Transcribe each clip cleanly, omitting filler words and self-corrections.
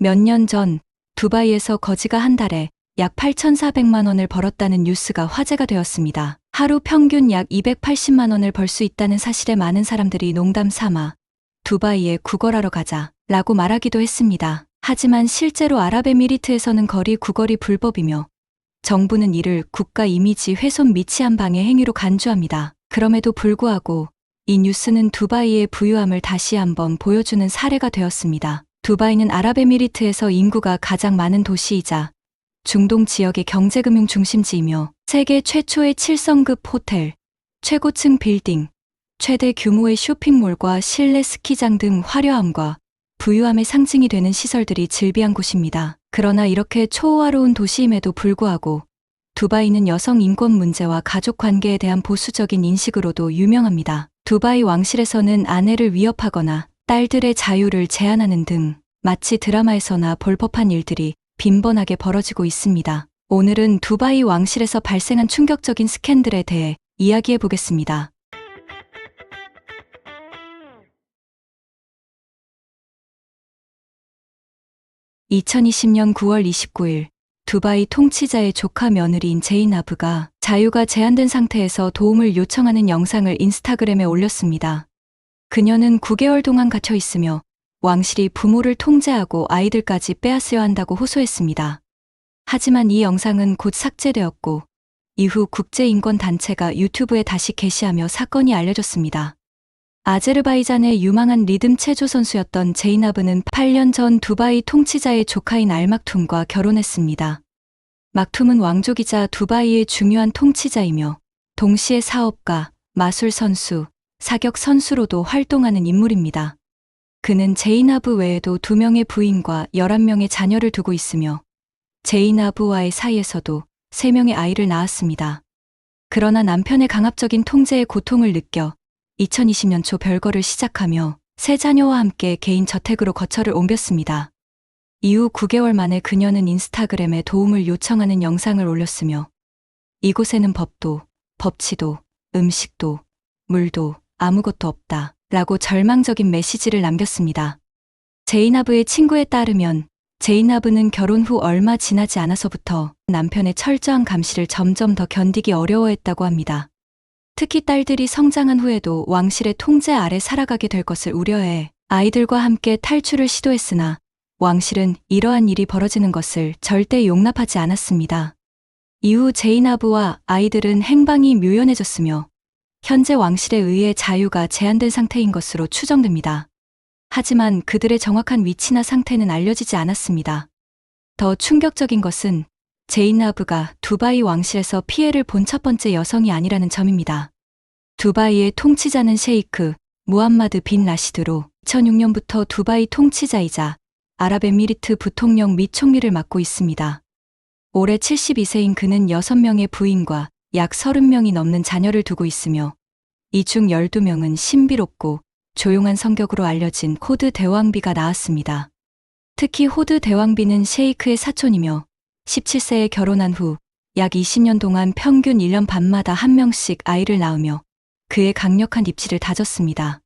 몇 년 전 두바이에서 거지가 한 달에 약 8,400만 원을 벌었다는 뉴스가 화제가 되었습니다. 하루 평균 약 280만 원을 벌 수 있다는 사실에 많은 사람들이 농담 삼아 두바이에 구걸하러 가자 라고 말하기도 했습니다. 하지만 실제로 아랍에미리트에서는 거리 구걸이 불법이며 정부는 이를 국가 이미지 훼손 미취한 방해 행위로 간주합니다. 그럼에도 불구하고 이 뉴스는 두바이의 부유함을 다시 한번 보여주는 사례가 되었습니다. 두바이는 아랍에미리트에서 인구가 가장 많은 도시이자 중동 지역의 경제금융 중심지이며 세계 최초의 7성급 호텔, 최고층 빌딩, 최대 규모의 쇼핑몰과 실내 스키장 등 화려함과 부유함의 상징이 되는 시설들이 즐비한 곳입니다. 그러나 이렇게 초호화로운 도시임에도 불구하고 두바이는 여성 인권 문제와 가족 관계에 대한 보수적인 인식으로도 유명합니다. 두바이 왕실에서는 아내를 위협하거나 딸들의 자유를 제한하는 등 마치 드라마에서나 볼 법한 일들이 빈번하게 벌어지고 있습니다. 오늘은 두바이 왕실에서 발생한 충격적인 스캔들에 대해 이야기해 보겠습니다. (2020년 9월 29일) 두바이 통치자의 조카 며느리인 제이나브가 자유가 제한된 상태에서 도움을 요청하는 영상을 인스타그램에 올렸습니다. 그녀는 9개월 동안 갇혀 있으며 왕실이 부모를 통제하고 아이들까지 빼앗아야 한다고 호소했습니다. 하지만 이 영상은 곧 삭제되었고 이후 국제인권단체가 유튜브에 다시 게시하며 사건이 알려졌습니다. 아제르바이잔의 유망한 리듬 체조 선수였던 제이나브는 8년 전 두바이 통치자의 조카인 알막툼과 결혼했습니다. 막툼은 왕족이자 두바이의 중요한 통치자이며 동시에 사업가, 마술 선수, 사격 선수로도 활동하는 인물입니다. 그는 제이나브 외에도 2명의 부인과 11명의 자녀를 두고 있으며 제이나브와의 사이에서도 3명의 아이를 낳았습니다. 그러나 남편의 강압적인 통제에 고통을 느껴 2020년 초 별거를 시작하며 세 자녀와 함께 개인 저택으로 거처를 옮겼습니다. 이후 9개월 만에 그녀는 인스타그램에 도움을 요청하는 영상을 올렸으며 이곳에는 법도, 법치도, 음식도, 물도 아무것도 없다 라고 절망적인 메시지를 남겼습니다. 제이나브의 친구에 따르면 제이나브는 결혼 후 얼마 지나지 않아서부터 남편의 철저한 감시를 점점 더 견디기 어려워했다고 합니다. 특히 딸들이 성장한 후에도 왕실의 통제 아래 살아가게 될 것을 우려해 아이들과 함께 탈출을 시도했으나 왕실은 이러한 일이 벌어지는 것을 절대 용납하지 않았습니다. 이후 제이나브와 아이들은 행방이 묘연해졌으며 현재 왕실에 의해 자유가 제한된 상태인 것으로 추정됩니다. 하지만 그들의 정확한 위치나 상태는 알려지지 않았습니다. 더 충격적인 것은 제이나브가 두바이 왕실에서 피해를 본 첫 번째 여성이 아니라는 점입니다. 두바이의 통치자는 셰이크 무함마드 빈 라시드로 2006년부터 두바이 통치자이자 아랍에미리트 부통령 및 총리를 맡고 있습니다. 올해 72세인 그는 6명의 부인과 약 30명이 넘는 자녀를 두고 있으며 이 중 12명은 신비롭고 조용한 성격으로 알려진 호드 대왕비가 낳았습니다. 특히 호드 대왕비는 셰이크의 사촌이며 17세에 결혼한 후 약 20년 동안 평균 1년 반마다 1명씩 아이를 낳으며 그의 강력한 입지를 다졌습니다.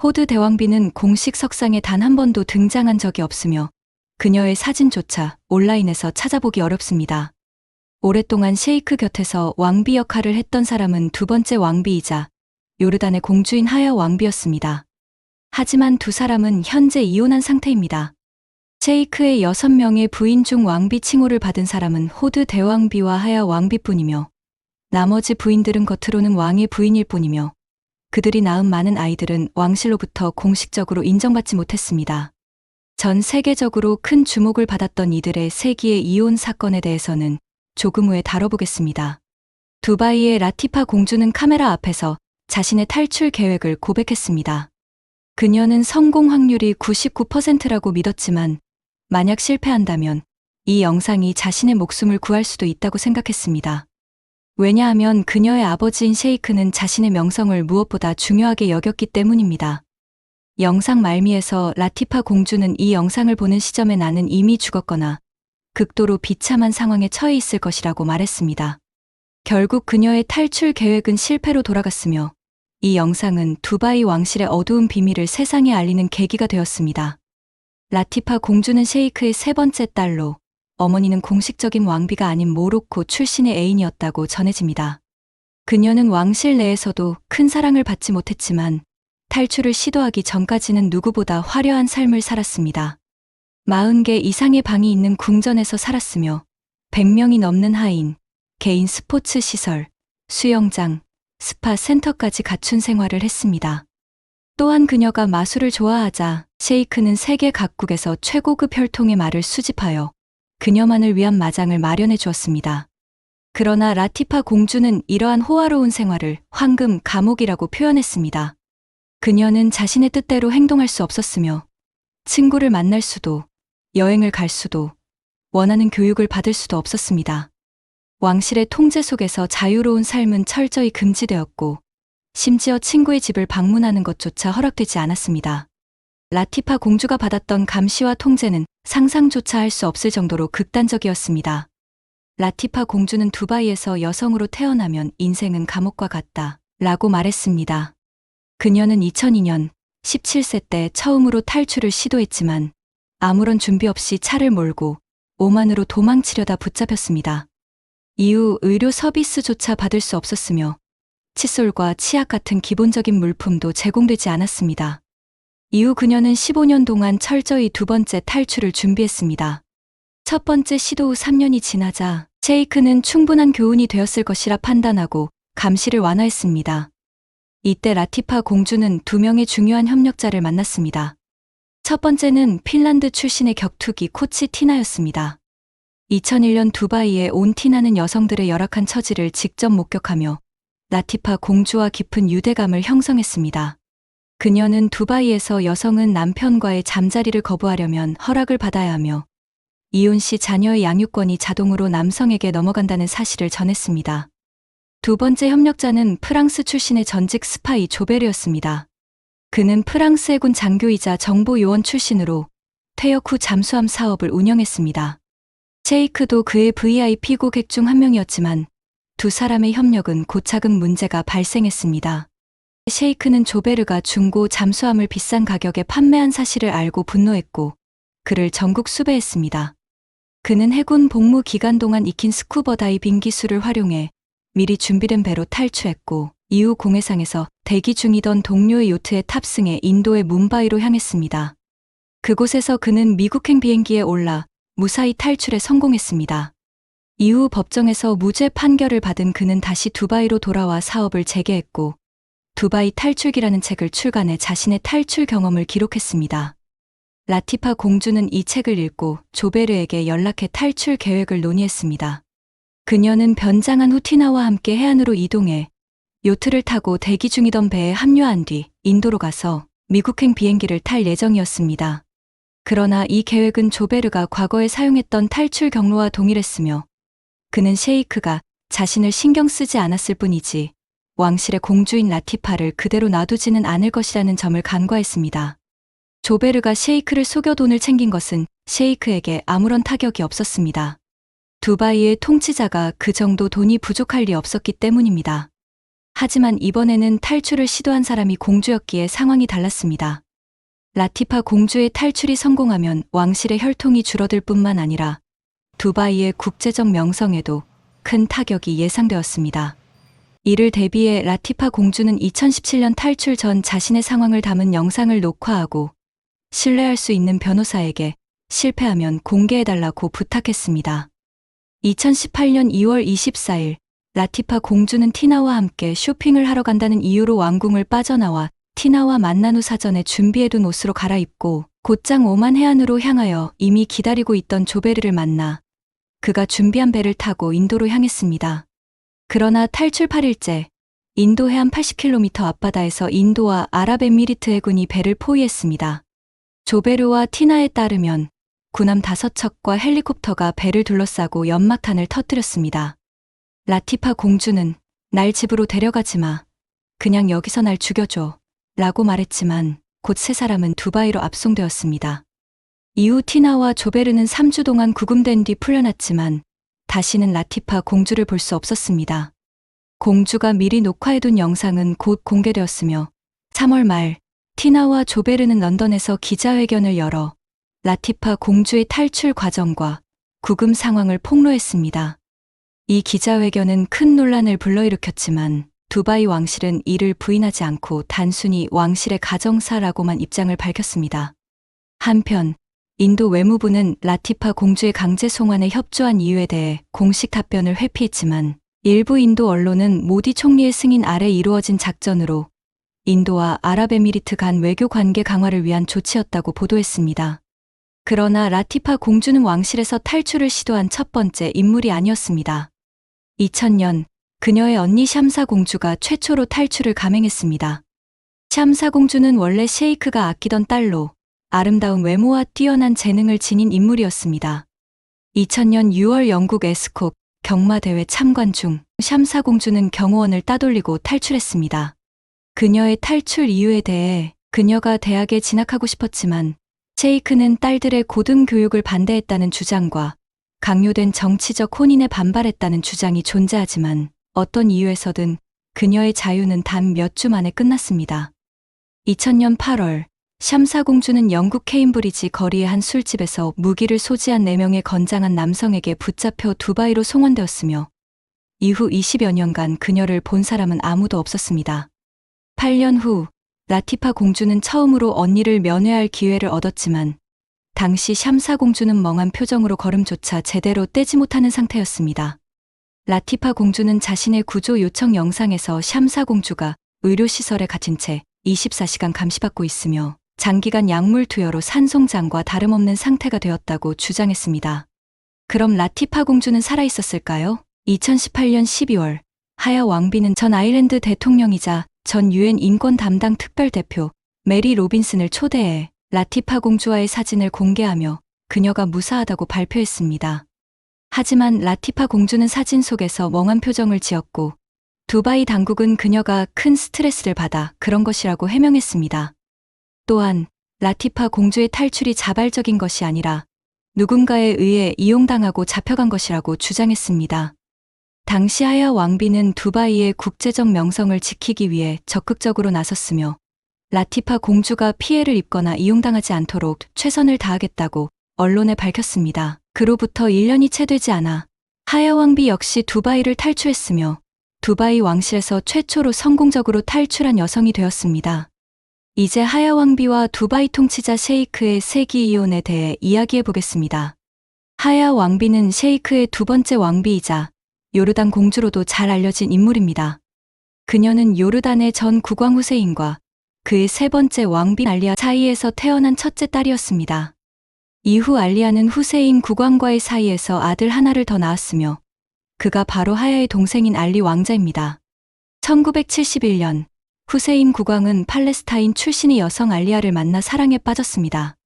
호드 대왕비는 공식 석상에 단 한 번도 등장한 적이 없으며 그녀의 사진조차 온라인에서 찾아보기 어렵습니다. 오랫동안 셰이크 곁에서 왕비 역할을 했던 사람은 두 번째 왕비이자 요르단의 공주인 하야 왕비였습니다. 하지만 두 사람은 현재 이혼한 상태입니다. 셰이크의 6명의 부인 중 왕비 칭호를 받은 사람은 호드 대왕비와 하야 왕비뿐이며 나머지 부인들은 겉으로는 왕의 부인일 뿐이며 그들이 낳은 많은 아이들은 왕실로부터 공식적으로 인정받지 못했습니다. 전 세계적으로 큰 주목을 받았던 이들의 세기의 이혼 사건에 대해서는 조금 후에 다뤄보겠습니다. 두바이의 라티파 공주는 카메라 앞에서 자신의 탈출 계획을 고백했습니다. 그녀는 성공 확률이 99%라고 믿었지만 만약 실패한다면 이 영상이 자신의 목숨을 구할 수도 있다고 생각했습니다. 왜냐하면 그녀의 아버지인 셰이크는 자신의 명성을 무엇보다 중요하게 여겼기 때문입니다. 영상 말미에서 라티파 공주는 이 영상을 보는 시점에 나는 이미 죽었거나 극도로 비참한 상황에 처해 있을 것이라고 말했습니다. 결국 그녀의 탈출 계획은 실패로 돌아갔으며 이 영상은 두바이 왕실의 어두운 비밀을 세상에 알리는 계기가 되었습니다. 라티파 공주는 셰이크의 세 번째 딸로, 어머니는 공식적인 왕비가 아닌 모로코 출신의 애인이었다고 전해집니다. 그녀는 왕실 내에서도 큰 사랑을 받지 못했지만 탈출을 시도하기 전까지는 누구보다 화려한 삶을 살았습니다. 40개 이상의 방이 있는 궁전에서 살았으며 100명이 넘는 하인, 개인 스포츠 시설, 수영장, 스파 센터까지 갖춘 생활을 했습니다. 또한 그녀가 마술을 좋아하자 셰이크는 세계 각국에서 최고급 혈통의 말을 수집하여 그녀만을 위한 마장을 마련해 주었습니다. 그러나 라티파 공주는 이러한 호화로운 생활을 황금 감옥이라고 표현했습니다. 그녀는 자신의 뜻대로 행동할 수 없었으며 친구를 만날 수도, 여행을 갈 수도, 원하는 교육을 받을 수도 없었습니다. 왕실의 통제 속에서 자유로운 삶은 철저히 금지되었고 심지어 친구의 집을 방문하는 것조차 허락되지 않았습니다. 라티파 공주가 받았던 감시와 통제는 상상조차 할 수 없을 정도로 극단적이었습니다. 라티파 공주는 두바이에서 여성으로 태어나면 인생은 감옥과 같다 라고 말했습니다. 그녀는 2002년 17세 때 처음으로 탈출을 시도했지만 아무런 준비 없이 차를 몰고 오만으로 도망치려다 붙잡혔습니다. 이후 의료 서비스조차 받을 수 없었으며 칫솔과 치약 같은 기본적인 물품도 제공되지 않았습니다. 이후 그녀는 15년 동안 철저히 두 번째 탈출을 준비했습니다. 첫 번째 시도 후 3년이 지나자 셰이크는 충분한 교훈이 되었을 것이라 판단하고 감시를 완화했습니다. 이때 라티파 공주는 두 명의 중요한 협력자를 만났습니다. 첫 번째는 핀란드 출신의 격투기 코치 티나였습니다. 2001년 두바이에 온 티나는 여성들의 열악한 처지를 직접 목격하며 라티파 공주와 깊은 유대감을 형성했습니다. 그녀는 두바이에서 여성은 남편과의 잠자리를 거부하려면 허락을 받아야 하며 이혼 시 자녀의 양육권이 자동으로 남성에게 넘어간다는 사실을 전했습니다. 두 번째 협력자는 프랑스 출신의 전직 스파이 조베르였습니다. 그는 프랑스 해군 장교이자 정보요원 출신으로 퇴역 후 잠수함 사업을 운영했습니다. 셰이크도 그의 VIP 고객 중 한 명이었지만 두 사람의 협력은 고차금 문제가 발생했습니다. 셰이크는 조베르가 중고 잠수함을 비싼 가격에 판매한 사실을 알고 분노했고 그를 전국 수배했습니다. 그는 해군 복무 기간 동안 익힌 스쿠버 다이빙 기술을 활용해 미리 준비된 배로 탈출했고 이후 공해상에서 대기 중이던 동료의 요트에 탑승해 인도의 뭄바이로 향했습니다. 그곳에서 그는 미국행 비행기에 올라 무사히 탈출에 성공했습니다. 이후 법정에서 무죄 판결을 받은 그는 다시 두바이로 돌아와 사업을 재개했고 두바이 탈출기라는 책을 출간해 자신의 탈출 경험을 기록했습니다. 라티파 공주는 이 책을 읽고 조베르에게 연락해 탈출 계획을 논의했습니다. 그녀는 변장한 후 티나와 함께 해안으로 이동해 요트를 타고 대기 중이던 배에 합류한 뒤 인도로 가서 미국행 비행기를 탈 예정이었습니다. 그러나 이 계획은 조베르가 과거에 사용했던 탈출 경로와 동일했으며 그는 셰이크가 자신을 신경 쓰지 않았을 뿐이지 왕실의 공주인 라티파를 그대로 놔두지는 않을 것이라는 점을 간과했습니다. 조베르가 셰이크를 속여 돈을 챙긴 것은 셰이크에게 아무런 타격이 없었습니다. 두바이의 통치자가 그 정도 돈이 부족할 리 없었기 때문입니다. 하지만 이번에는 탈출을 시도한 사람이 공주였기에 상황이 달랐습니다. 라티파 공주의 탈출이 성공하면 왕실의 혈통이 줄어들 뿐만 아니라 두바이의 국제적 명성에도 큰 타격이 예상되었습니다. 이를 대비해 라티파 공주는 2017년 탈출 전 자신의 상황을 담은 영상을 녹화하고 신뢰할 수 있는 변호사에게 실패하면 공개해달라고 부탁했습니다. 2018년 2월 24일 라티파 공주는 티나와 함께 쇼핑을 하러 간다는 이유로 왕궁을 빠져나와 티나와 만난 후 사전에 준비해둔 옷으로 갈아입고 곧장 오만 해안으로 향하여 이미 기다리고 있던 조베르를 만나 그가 준비한 배를 타고 인도로 향했습니다. 그러나 탈출 8일째 인도 해안 80km 앞바다에서 인도와 아랍에미리트 해군이 배를 포위했습니다. 조베르와 티나에 따르면 군함 5척과 헬리콥터가 배를 둘러싸고 연막탄을 터뜨렸습니다. 라티파 공주는 날 집으로 데려가지 마. 그냥 여기서 날 죽여줘. 라고 말했지만 곧 세 사람은 두바이로 압송되었습니다. 이후 티나와 조베르는 3주 동안 구금된 뒤 풀려났지만 다시는 라티파 공주를 볼 수 없었습니다. 공주가 미리 녹화해둔 영상은 곧 공개되었으며 3월 말 티나와 조베르는 런던에서 기자회견을 열어 라티파 공주의 탈출 과정과 구금 상황을 폭로했습니다. 이 기자회견은 큰 논란을 불러일으켰지만 두바이 왕실은 이를 부인하지 않고 단순히 왕실의 가정사라고만 입장을 밝혔습니다. 한편 인도 외무부는 라티파 공주의 강제 송환에 협조한 이유에 대해 공식 답변을 회피했지만 일부 인도 언론은 모디 총리의 승인 아래 이루어진 작전으로 인도와 아랍에미리트 간 외교 관계 강화를 위한 조치였다고 보도했습니다. 그러나 라티파 공주는 왕실에서 탈출을 시도한 첫 번째 인물이 아니었습니다. 2000년 그녀의 언니 샴사 공주가 최초로 탈출을 감행했습니다. 샴사 공주는 원래 셰이크가 아끼던 딸로 아름다운 외모와 뛰어난 재능을 지닌 인물이었습니다. 2000년 6월 영국 에스콥 경마대회 참관 중 샴사 공주는 경호원을 따돌리고 탈출했습니다. 그녀의 탈출 이유에 대해 그녀가 대학에 진학하고 싶었지만 셰이크는 딸들의 고등교육을 반대했다는 주장과 강요된 정치적 혼인에 반발했다는 주장이 존재하지만 어떤 이유에서든 그녀의 자유는 단 몇 주 만에 끝났습니다. 2000년 8월 샴사 공주는 영국 케임브리지 거리의 한 술집에서 무기를 소지한 4명의 건장한 남성에게 붙잡혀 두바이로 송환되었으며 이후 20여 년간 그녀를 본 사람은 아무도 없었습니다. 8년 후 라티파 공주는 처음으로 언니를 면회할 기회를 얻었지만 당시 샴사 공주는 멍한 표정으로 걸음조차 제대로 떼지 못하는 상태였습니다. 라티파 공주는 자신의 구조 요청 영상에서 샴사 공주가 의료시설에 갇힌 채 24시간 감시받고 있으며 장기간 약물 투여로 산송장과 다름없는 상태가 되었다고 주장했습니다. 그럼 라티파 공주는 살아있었을까요? 2018년 12월 하야 왕비는 전 아일랜드 대통령이자 전 유엔 인권 담당 특별대표 메리 로빈슨을 초대해 라티파 공주와의 사진을 공개하며 그녀가 무사하다고 발표했습니다. 하지만 라티파 공주는 사진 속에서 멍한 표정을 지었고 두바이 당국은 그녀가 큰 스트레스를 받아 그런 것이라고 해명했습니다. 또한 라티파 공주의 탈출이 자발적인 것이 아니라 누군가에 의해 이용당하고 잡혀간 것이라고 주장했습니다. 당시 하야 왕비는 두바이의 국제적 명성을 지키기 위해 적극적으로 나섰으며 라티파 공주가 피해를 입거나 이용당하지 않도록 최선을 다하겠다고 언론에 밝혔습니다. 그로부터 1년이 채 되지 않아 하야 왕비 역시 두바이를 탈출했으며 두바이 왕실에서 최초로 성공적으로 탈출한 여성이 되었습니다. 이제 하야 왕비와 두바이 통치자 셰이크의 세기 이혼에 대해 이야기해 보겠습니다. 하야 왕비는 셰이크의 두 번째 왕비이자 요르단 공주로도 잘 알려진 인물입니다. 그녀는 요르단의 전 국왕 후세인과 그의 세 번째 왕비 알리아 사이에서 태어난 첫째 딸이었습니다. 이후 알리아는 후세인 국왕과의 사이에서 아들 하나를 더 낳았으며 그가 바로 하야의 동생인 알리 왕자입니다. 1971년 후세인 국왕은 팔레스타인 출신의 여성 알리아를 만나 사랑에 빠졌습니다.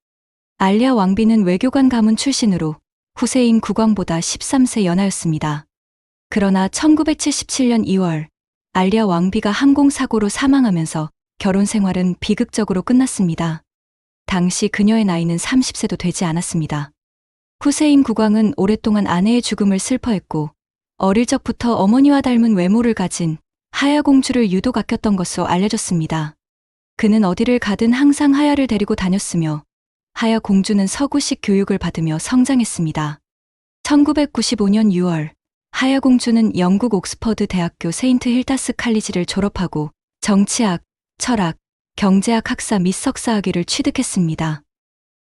알리아 왕비는 외교관 가문 출신으로 후세인 국왕보다 13세 연하였습니다. 그러나 1977년 2월 알리아 왕비가 항공사고로 사망하면서 결혼 생활은 비극적으로 끝났습니다. 당시 그녀의 나이는 30세도 되지 않았습니다. 후세인 국왕은 오랫동안 아내의 죽음을 슬퍼했고 어릴 적부터 어머니와 닮은 외모를 가진 하야 공주를 유독 아꼈던 것으로 알려졌습니다. 그는 어디를 가든 항상 하야를 데리고 다녔으며 하야 공주는 서구식 교육을 받으며 성장했습니다. 1995년 6월 하야 공주는 영국 옥스퍼드 대학교 세인트 힐다스 칼리지를 졸업하고 정치학, 철학, 경제학 학사 및 석사학위를 취득했습니다.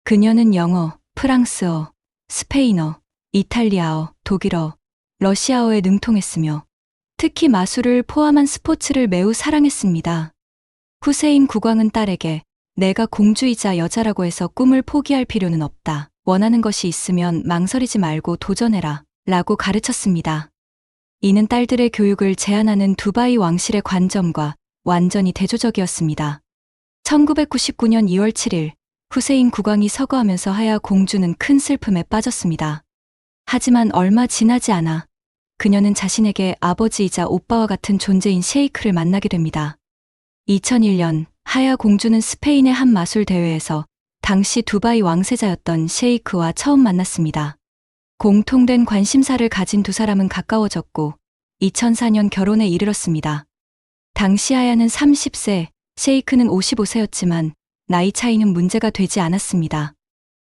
그녀는 영어, 프랑스어, 스페인어, 이탈리아어, 독일어, 러시아어에 능통했으며 특히 마술을 포함한 스포츠를 매우 사랑했습니다. 후세인 국왕은 딸에게 내가 공주이자 여자라고 해서 꿈을 포기할 필요는 없다. 원하는 것이 있으면 망설이지 말고 도전해라. 라고 가르쳤습니다. 이는 딸들의 교육을 제한하는 두바이 왕실의 관점과 완전히 대조적이었습니다. 1999년 2월 7일 후세인 국왕이 서거하면서 하야 공주는 큰 슬픔에 빠졌습니다. 하지만 얼마 지나지 않아 그녀는 자신에게 아버지이자 오빠와 같은 존재인 셰이크를 만나게 됩니다. 2001년 하야 공주는 스페인의 한 마술 대회에서 당시 두바이 왕세자였던 셰이크와 처음 만났습니다. 공통된 관심사를 가진 두 사람은 가까워졌고 2004년 결혼에 이르렀습니다. 당시 하야는 30세, 셰이크는 55세였지만 나이 차이는 문제가 되지 않았습니다.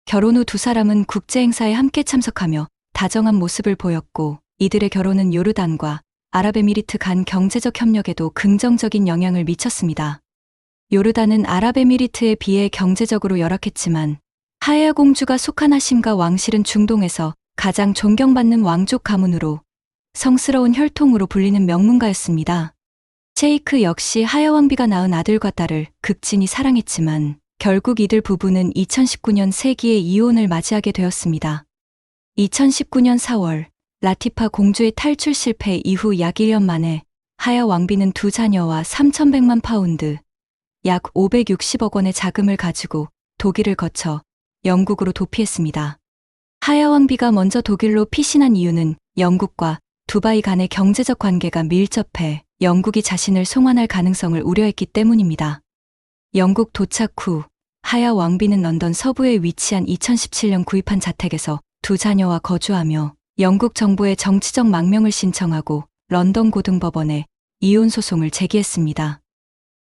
결혼 후 두 사람은 국제 행사에 함께 참석하며 다정한 모습을 보였고, 이들의 결혼은 요르단과 아랍에미리트 간 경제적 협력에도 긍정적인 영향을 미쳤습니다. 요르단은 아랍에미리트에 비해 경제적으로 열악했지만 하야 공주가 속한 하심과 왕실은 중동에서 가장 존경받는 왕족 가문으로 성스러운 혈통으로 불리는 명문가였습니다. 셰이크 역시 하야 왕비가 낳은 아들과 딸을 극진히 사랑했지만 결국 이들 부부는 2019년 세기의 이혼을 맞이하게 되었습니다. 2019년 4월 라티파 공주의 탈출 실패 이후 약 1년 만에 하야 왕비는 두 자녀와 3,100만 파운드, 약 560억 원의 자금을 가지고 독일을 거쳐 영국으로 도피했습니다. 하야 왕비가 먼저 독일로 피신한 이유는 영국과 두바이 간의 경제적 관계가 밀접해 영국이 자신을 송환할 가능성을 우려했기 때문입니다. 영국 도착 후 하야 왕비는 런던 서부에 위치한 2017년 구입한 자택에서 두 자녀와 거주하며 영국 정부에 정치적 망명을 신청하고 런던 고등법원에 이혼 소송을 제기했습니다.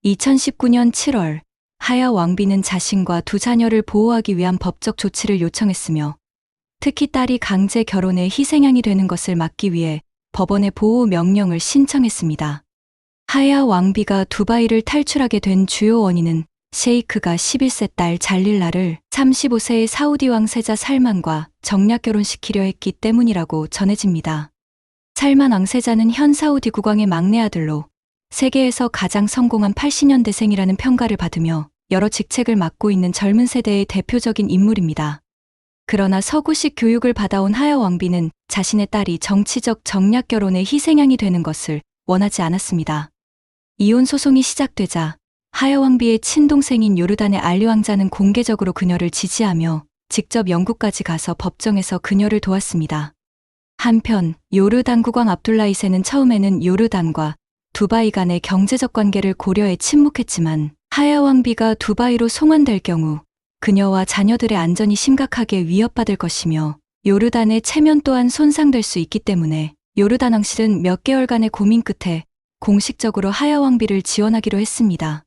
2019년 7월 하야 왕비는 자신과 두 자녀를 보호하기 위한 법적 조치를 요청했으며 특히 딸이 강제 결혼의 희생양이 되는 것을 막기 위해 법원에 보호 명령을 신청했습니다. 하야 왕비가 두바이를 탈출하게 된 주요 원인은 셰이크가 11세 딸 잘릴라를 35세의 사우디 왕세자 살만과 정략 결혼시키려 했기 때문이라고 전해집니다. 살만 왕세자는 현 사우디 국왕의 막내 아들로 세계에서 가장 성공한 80년대생이라는 평가를 받으며 여러 직책을 맡고 있는 젊은 세대의 대표적인 인물입니다. 그러나 서구식 교육을 받아온 하야 왕비는 자신의 딸이 정치적 정략 결혼의 희생양이 되는 것을 원하지 않았습니다. 이혼 소송이 시작되자 하야 왕비의 친동생인 요르단의 알리 왕자는 공개적으로 그녀를 지지하며 직접 영국까지 가서 법정에서 그녀를 도왔습니다. 한편 요르단 국왕 압둘라 2세는 처음에는 요르단과 두바이 간의 경제적 관계를 고려해 침묵했지만 하야 왕비가 두바이로 송환될 경우 그녀와 자녀들의 안전이 심각하게 위협받을 것이며 요르단의 체면 또한 손상될 수 있기 때문에 요르단 왕실은 몇 개월간의 고민 끝에 공식적으로 하야 왕비를 지원하기로 했습니다.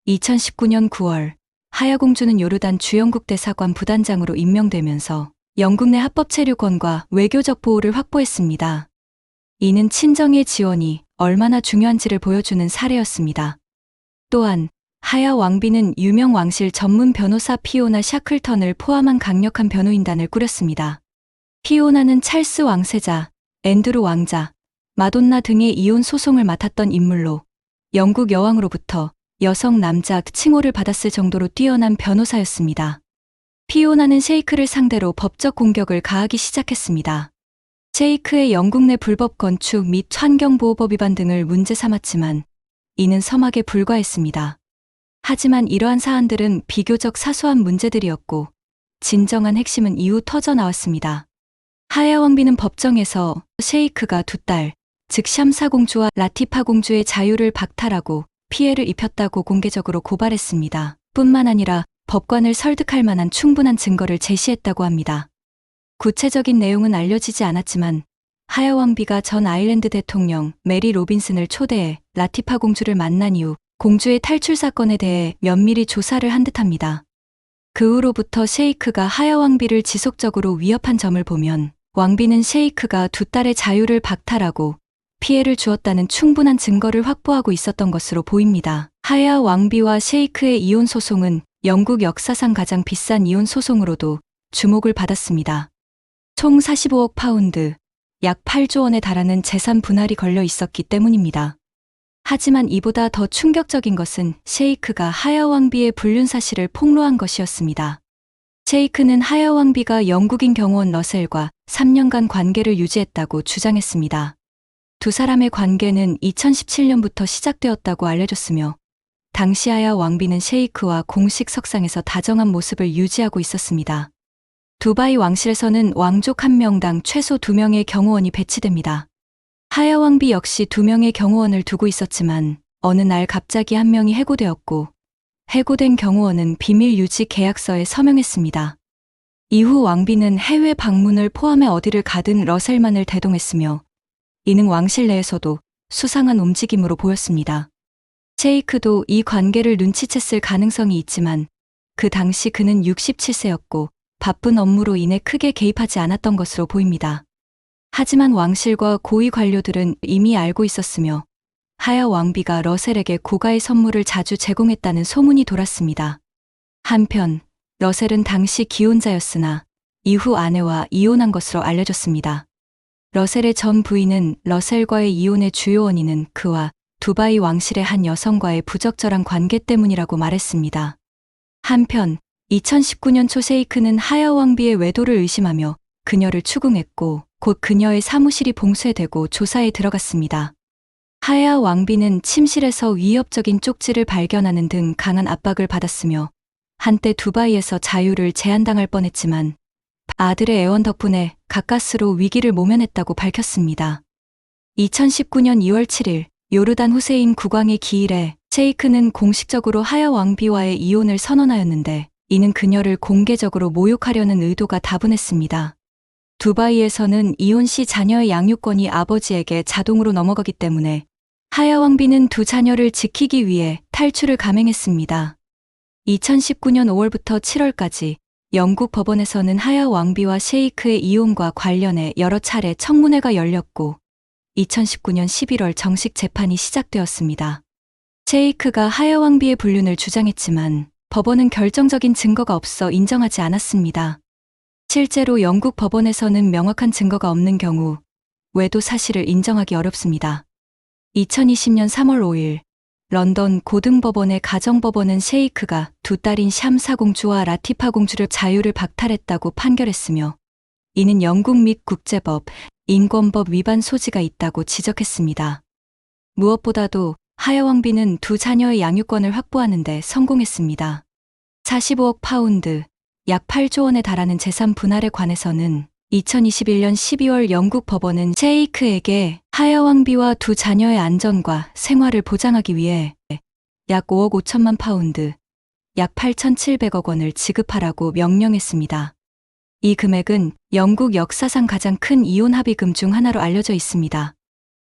2019년 9월 하야 공주는 요르단 주영국 대사관 부단장으로 임명되면서 영국 내 합법 체류권과 외교적 보호를 확보했습니다. 이는 친정의 지원이 얼마나 중요한지를 보여주는 사례였습니다. 또한 하야 왕비는 유명 왕실 전문 변호사 피오나 샤클턴을 포함한 강력한 변호인단을 꾸렸습니다. 피오나는 찰스 왕세자, 앤드루 왕자, 마돈나 등의 이혼 소송을 맡았던 인물로 영국 여왕으로부터 여성 남자 칭호를 받았을 정도로 뛰어난 변호사였습니다. 피오나는 셰이크를 상대로 법적 공격을 가하기 시작했습니다. 셰이크의 영국 내 불법 건축 및 환경보호법 위반 등을 문제 삼았지만 이는 서막에 불과했습니다. 하지만 이러한 사안들은 비교적 사소한 문제들이었고 진정한 핵심은 이후 터져 나왔습니다. 하야 왕비는 법정에서 셰이크가 두 딸, 즉 샴사 공주와 라티파 공주의 자유를 박탈하고 피해를 입혔다고 공개적으로 고발했습니다. 뿐만 아니라 법관을 설득할 만한 충분한 증거를 제시했다고 합니다. 구체적인 내용은 알려지지 않았지만 하야 왕비가 전 아일랜드 대통령 메리 로빈슨을 초대해 라티파 공주를 만난 이후 공주의 탈출 사건에 대해 면밀히 조사를 한 듯합니다. 그 후로부터 셰이크가 하야 왕비를 지속적으로 위협한 점을 보면 왕비는 셰이크가 두 딸의 자유를 박탈하고 피해를 주었다는 충분한 증거를 확보하고 있었던 것으로 보입니다. 하야 왕비와 셰이크의 이혼 소송은 영국 역사상 가장 비싼 이혼 소송으로도 주목을 받았습니다. 총 45억 파운드, 약 8조 원에 달하는 재산 분할이 걸려 있었기 때문입니다. 하지만 이보다 더 충격적인 것은 셰이크가 하야 왕비의 불륜 사실을 폭로한 것이었습니다. 셰이크는 하야 왕비가 영국인 경호원 러셀과 3년간 관계를 유지했다고 주장했습니다. 두 사람의 관계는 2017년부터 시작되었다고 알려졌으며 당시 하야 왕비는 셰이크와 공식 석상에서 다정한 모습을 유지하고 있었습니다. 두바이 왕실에서는 왕족 1명당 최소 2명의 경호원이 배치됩니다. 하야 왕비 역시 2명의 경호원을 두고 있었지만 어느 날 갑자기 1명이 해고되었고 해고된 경호원은 비밀 유지 계약서에 서명했습니다. 이후 왕비는 해외 방문을 포함해 어디를 가든 러셀만을 대동했으며 이는 왕실 내에서도 수상한 움직임으로 보였습니다. 셰이크도 이 관계를 눈치챘을 가능성이 있지만 그 당시 그는 67세였고 바쁜 업무로 인해 크게 개입하지 않았던 것으로 보입니다. 하지만 왕실과 고위 관료들은 이미 알고 있었으며 하야 왕비가 러셀에게 고가의 선물을 자주 제공했다는 소문이 돌았습니다. 한편 러셀은 당시 기혼자였으나 이후 아내와 이혼한 것으로 알려졌습니다. 러셀의 전 부인은 러셀과의 이혼의 주요 원인은 그와 두바이 왕실의 한 여성과의 부적절한 관계 때문이라고 말했습니다. 한편 2019년 초 셰이크는 하야 왕비의 외도를 의심하며 그녀를 추궁했고 곧 그녀의 사무실이 봉쇄되고 조사에 들어갔습니다. 하야 왕비는 침실에서 위협적인 쪽지를 발견하는 등 강한 압박을 받았으며 한때 두바이에서 자유를 제한당할 뻔했지만 아들의 애원 덕분에 가까스로 위기를 모면했다고 밝혔습니다. 2019년 2월 7일 요르단 후세인 국왕의 기일에 셰이크는 공식적으로 하야 왕비와의 이혼을 선언하였는데 이는 그녀를 공개적으로 모욕하려는 의도가 다분했습니다. 두바이에서는 이혼 시 자녀의 양육권이 아버지에게 자동으로 넘어가기 때문에 하야 왕비는 두 자녀를 지키기 위해 탈출을 감행했습니다. 2019년 5월부터 7월까지 영국 법원에서는 하야 왕비와 셰이크의 이혼과 관련해 여러 차례 청문회가 열렸고 2019년 11월 정식 재판이 시작되었습니다. 셰이크가 하야 왕비의 불륜을 주장했지만 법원은 결정적인 증거가 없어 인정하지 않았습니다. 실제로 영국 법원에서는 명확한 증거가 없는 경우 외도 사실을 인정하기 어렵습니다. 2020년 3월 5일 런던 고등법원의 가정법원은 셰이크가 두 딸인 샴사 공주와 라티파 공주를 자유를 박탈했다고 판결했으며 이는 영국 및 국제법, 인권법 위반 소지가 있다고 지적했습니다. 무엇보다도 하야 왕비는 두 자녀의 양육권을 확보하는 데 성공했습니다. 45억 파운드, 약 8조 원에 달하는 재산 분할에 관해서는 2021년 12월 영국 법원은 셰이크에게 하야 왕비와 두 자녀의 안전과 생활을 보장하기 위해 약 5억 5천만 파운드, 약 8,700억 원을 지급하라고 명령했습니다. 이 금액은 영국 역사상 가장 큰 이혼 합의금 중 하나로 알려져 있습니다.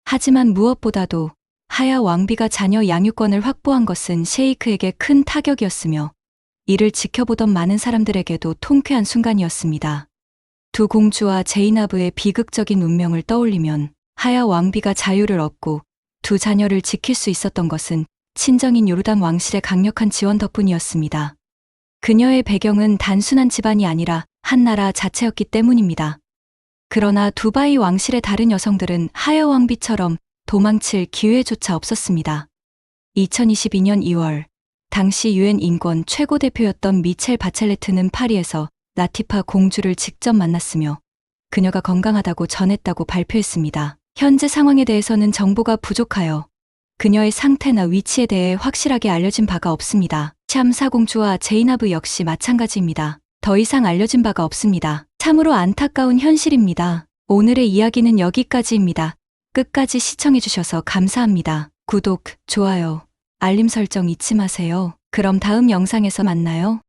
하지만 무엇보다도 하야 왕비가 자녀 양육권을 확보한 것은 셰이크에게 큰 타격이었으며 이를 지켜보던 많은 사람들에게도 통쾌한 순간이었습니다. 두 공주와 제이나브의 비극적인 운명을 떠올리면 하야 왕비가 자유를 얻고 두 자녀를 지킬 수 있었던 것은 친정인 요르단 왕실의 강력한 지원 덕분이었습니다. 그녀의 배경은 단순한 집안이 아니라 한 나라 자체였기 때문입니다. 그러나 두바이 왕실의 다른 여성들은 하야 왕비처럼 도망칠 기회조차 없었습니다. 2022년 2월 당시 유엔 인권 최고대표였던 미첼 바첼레트는 파리에서 라티파 공주를 직접 만났으며 그녀가 건강하다고 전했다고 발표했습니다. 현재 상황에 대해서는 정보가 부족하여 그녀의 상태나 위치에 대해 확실하게 알려진 바가 없습니다. 샴사 공주와 제이나브 역시 마찬가지입니다. 더 이상 알려진 바가 없습니다. 참으로 안타까운 현실입니다. 오늘의 이야기는 여기까지입니다. 끝까지 시청해주셔서 감사합니다. 구독, 좋아요, 알림 설정 잊지 마세요. 그럼 다음 영상에서 만나요.